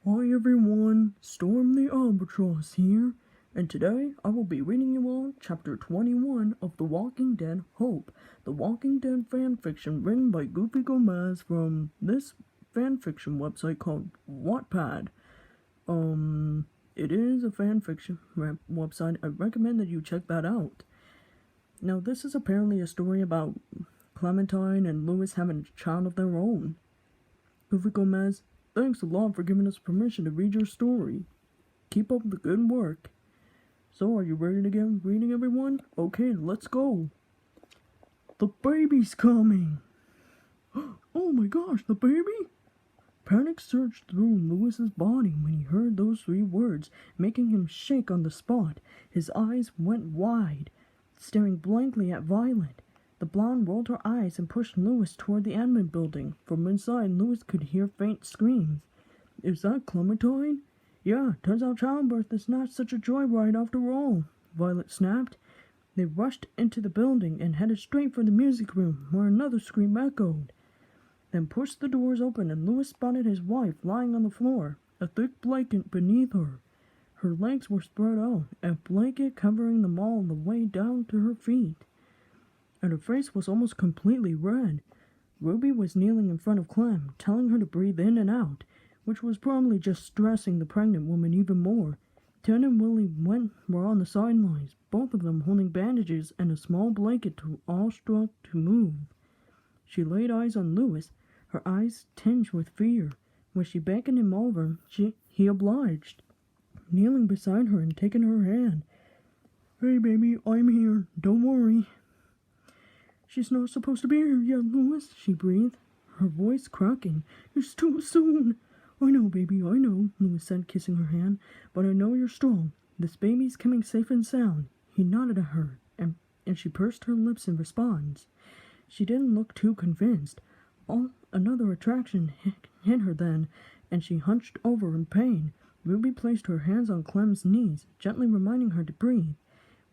Hi everyone, Storm the Albatross here, and today I will be reading you all Chapter 21 of The Walking Dead Hope, the Walking Dead fanfiction written by Goofy Gomez from this fanfiction website called Wattpad. It is a fanfiction website. I recommend that you check that out. Now, this is apparently a story about Clementine and Louis having a child of their own. Goofy Gomez, thanks a lot for giving us permission to read your story. Keep up the good work. So, are you ready to get reading, everyone? Okay, let's go. The baby's coming. Oh my gosh, the baby? Panic surged through Louis's body when he heard those 3 words, making him shake on the spot. His eyes went wide, staring blankly at Violet. The blonde rolled her eyes and pushed Louis toward the admin building. From inside, Louis could hear faint screams. Is that Clementine? Yeah, turns out childbirth is not such a joyride after all, Violet snapped. They rushed into the building and headed straight for the music room, where another scream echoed. Then pushed the doors open and Louis spotted his wife lying on the floor, a thick blanket beneath her. Her legs were spread out, a blanket covering them all the way down to her feet, and her face was almost completely red. Ruby was kneeling in front of Clem, telling her to breathe in and out, which was probably just stressing the pregnant woman even more. Ted and Willie were on the sidelines, both of them holding bandages and a small blanket too awestruck to move. She laid eyes on Louis, her eyes tinged with fear. When she beckoned him over, he obliged, kneeling beside her and taking her hand. Hey baby, I'm here, don't worry. She's not supposed to be here yet, Louis, she breathed, her voice cracking. It's too soon. I know, baby, I know, Louis said, kissing her hand, but I know you're strong. This baby's coming safe and sound. He nodded at her, and she pursed her lips in response. She didn't look too convinced. Another attraction hit her then, and she hunched over in pain. Ruby placed her hands on Clem's knees, gently reminding her to breathe.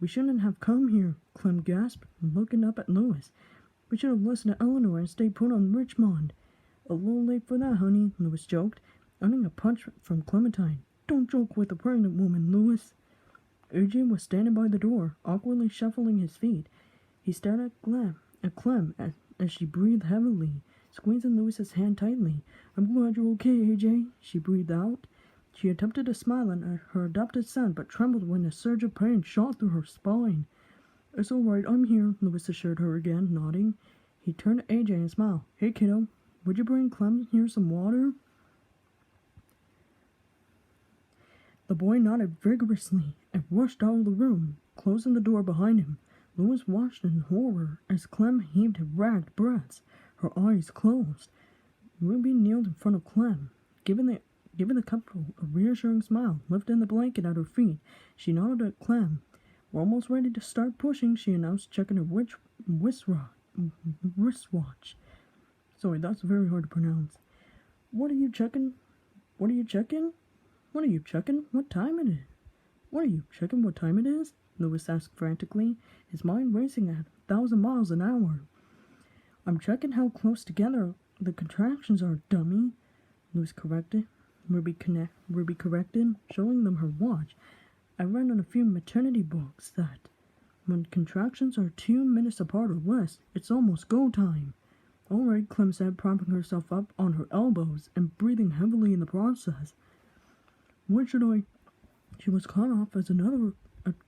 We shouldn't have come here, Clem gasped, looking up at Louis. We should have listened to Eleanor and stayed put on Richmond. A little late for that, honey, Louis joked, earning a punch from Clementine. Don't joke with a pregnant woman, Louis. AJ was standing by the door, awkwardly shuffling his feet. He stared at Clem as she breathed heavily, squeezing Louis's hand tightly. I'm glad you're okay, AJ, she breathed out. She attempted to smile at her adopted son, but trembled when a surge of pain shot through her spine. It's all right, I'm here, Louis assured her again, nodding. He turned to AJ and smiled. Hey, kiddo, would you bring Clem here some water? The boy nodded vigorously and rushed out of the room, closing the door behind him. Louis watched in horror as Clem heaved ragged breaths, her eyes closed. Ruby kneeled in front of Clem, giving the couple a reassuring smile, lifting the blanket at her feet. She nodded at Clem. We're almost ready to start pushing, she announced, checking her wristwatch. Sorry, that's very hard to pronounce. What are you checking? What are you checking? What are you checking? What time it is? What are you checking? What time it is? Louis asked frantically, his mind racing at 1,000 miles an hour. I'm checking how close together the contractions are, dummy, Louis corrected. Ruby corrected, showing them her watch. I read on a few maternity books that when contractions are 2 minutes apart or less, it's almost go time. All right, Clem said, propping herself up on her elbows and breathing heavily in the process. When should I? She was caught off as another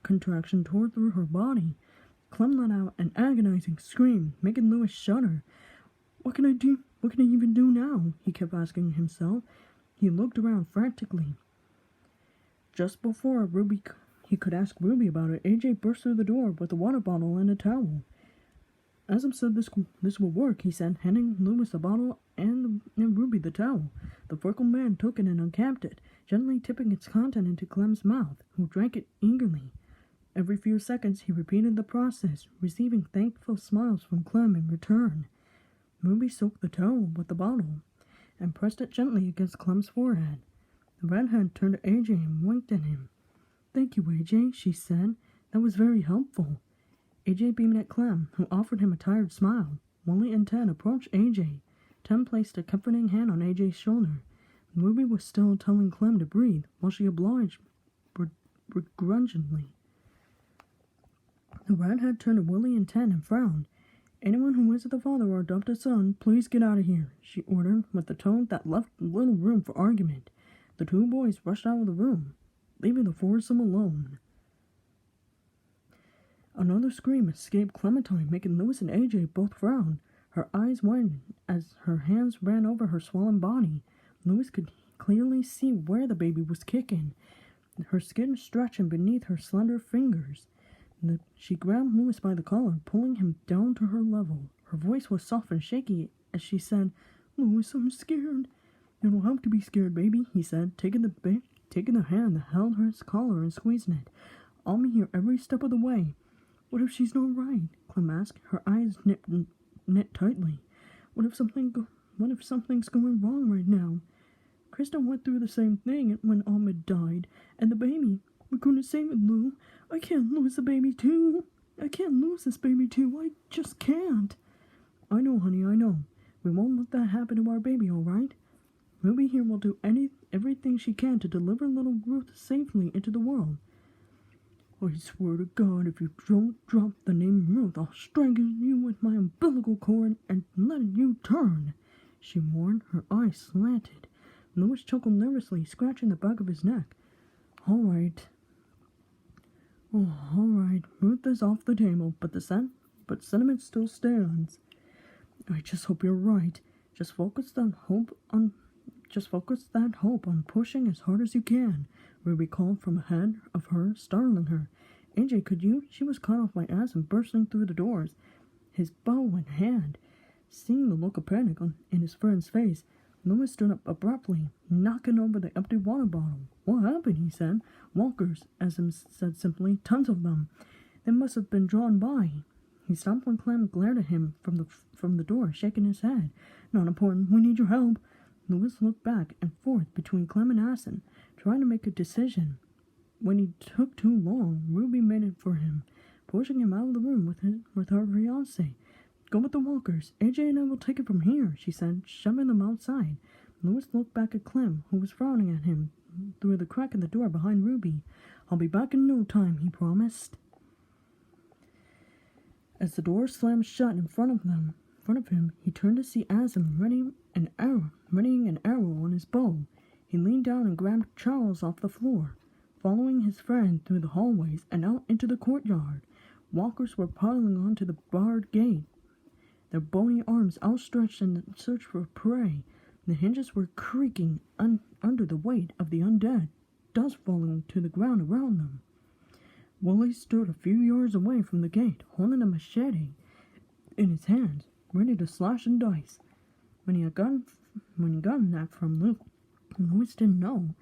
contraction tore through her body. Clem let out an agonizing scream, making Louis shudder. What can I do? What can I even do now? He kept asking himself. He looked around frantically. Just before he could ask Ruby about it, AJ burst through the door with a water bottle and a towel. As I said, this will work, he said, handing Louis the bottle and Ruby the towel. The freckled man took it and uncapped it, gently tipping its content into Clem's mouth, who drank it eagerly. Every few seconds he repeated the process, receiving thankful smiles from Clem in return. Ruby soaked the towel with the bottle and pressed it gently against Clem's forehead. The redhead turned to AJ and winked at him. Thank you, AJ, she said. That was very helpful. AJ beamed at Clem, who offered him a tired smile. Willie and Ted approached AJ. Ted placed a comforting hand on AJ's shoulder. Ruby was still telling Clem to breathe, while she obliged begrudgingly. The redhead turned to Willie and Ted and frowned. "Anyone who isn't the father or adopted son, please get out of here," she ordered, with a tone that left little room for argument. The two boys rushed out of the room, leaving the foursome alone. Another scream escaped Clementine, making Louis and AJ both frown. Her eyes widened as her hands ran over her swollen body. Louis could clearly see where the baby was kicking, her skin stretching beneath her slender fingers. She grabbed Louis by the collar, pulling him down to her level. Her voice was soft and shaky as she said, "Louis, I'm scared." "You don't have to be scared, baby," he said, taking the hand that held her collar and squeezing it. "I'll be here every step of the way." "What if she's not right?" Clem asked, her eyes knit tightly. What if something's going wrong right now? Krista went through the same thing when Ahmed died, and the baby. We couldn't save it, Lou. I can't lose the baby too. I can't lose this baby too. I just can't. "I know, honey, I know. We won't let that happen to our baby, all right? Ruby here will do everything she can to deliver little Ruth safely into the world." "I swear to God, if you don't drop the name Ruth, I'll strangle you with my umbilical cord and let you turn," she warned, her eyes slanted. Louis chuckled nervously, scratching the back of his neck. All right. Ruth is off the table, but sentiment still stands. I just hope you're right. Just focus that hope on pushing as hard as you can," Ruby called from ahead of her, startling her. "AJ, could you?" She was caught off by Asm bursting through the doors, his bow in hand. Seeing the look of panic in his friend's face, Louis stood up abruptly, knocking over the empty water bottle. "What happened?" he said. "Walkers," Asm said simply. "Tons of them. They must have been drawn by." He stopped when Clem glared at him from the door, shaking his head. "Not important. We need your help." Louis looked back and forth between Clem and Asen, trying to make a decision. When he took too long, Ruby made it for him, pushing him out of the room with her fiancé. "Go with the walkers. AJ and I will take it from here," she said, shoving them outside. Louis looked back at Clem, who was frowning at him through the crack in the door behind Ruby. "I'll be back in no time," he promised. As the door slammed shut in front of him, he turned to see Asm readying an arrow on his bow. He leaned down and grabbed Charles off the floor, following his friend through the hallways and out into the courtyard. Walkers were piling onto the barred gate, their bony arms outstretched in the search for prey. The hinges were creaking under the weight of the undead, dust falling to the ground around them. Willie stood a few yards away from the gate, holding a machete in his hands, ready to slash and dice. When he gotten that from Luke, Louis didn't know,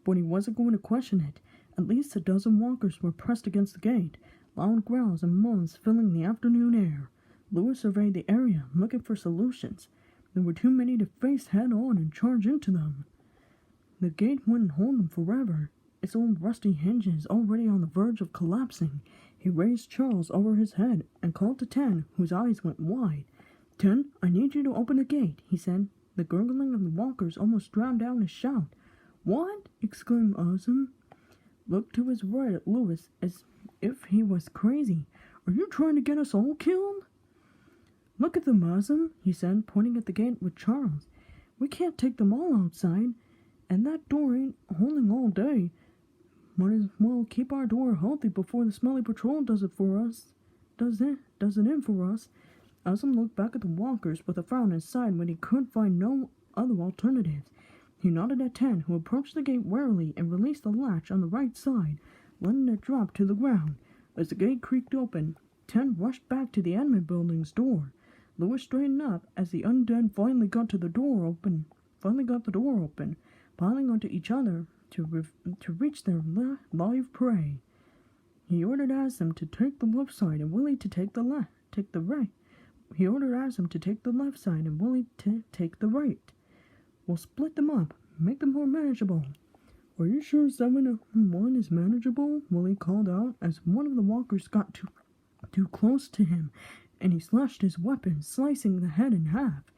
but he wasn't going to question it. At least a dozen walkers were pressed against the gate, loud growls and moans filling the afternoon air. Louis surveyed the area, looking for solutions. There were too many to face head-on and charge into them. The gate wouldn't hold them forever, its old rusty hinges already on the verge of collapsing. He raised Charles over his head and called to Ten, whose eyes went wide. "Ten, I need you to open the gate," he said. The gurgling of the walkers almost drowned out his shout. "What?" exclaimed Asm. Looked to his right at Louis as if he was crazy. "Are you trying to get us all killed?" "Look at them, Asm," he said, pointing at the gate with Charles. "We can't take them all outside, and that door ain't holding all day. Might as well keep our door healthy before the smelly patrol does it in for us. Asm looked back at the walkers with a frown and sighed when he could find no other alternatives. He nodded at Ten, who approached the gate warily and released the latch on the right side, letting it drop to the ground. As the gate creaked open, Ten rushed back to the admin building's door. Louis straightened up as the undead finally got the door open, piling onto each other to reach their live prey. He ordered Asm to take the left side and Willie to take the right. He ordered Asm to take the left side and Willie to take the right. "We'll split them up, make them more manageable." "Are you sure 7-1 is manageable?" Willie called out as one of the walkers got too close to him, and he slashed his weapon, slicing the head in half.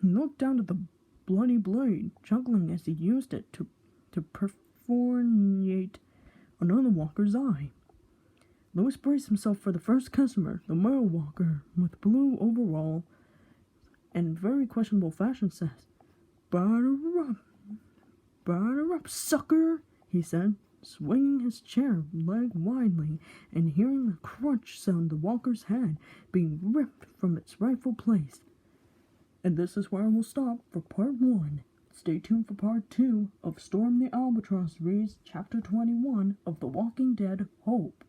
He looked down at the bloody blade, chuckling as he used it to perforate another walker's eye. Louis braced himself for the first customer, the male walker with blue overall and very questionable fashion sense. Batter up, sucker, he said, swinging his chair leg widely and hearing the crunch sound the walker's head being ripped from its rightful place. And this is where I will stop for part 1. Stay tuned for part 2 of Storm the Albatross reads Chapter 21 of The Walking Dead Hope.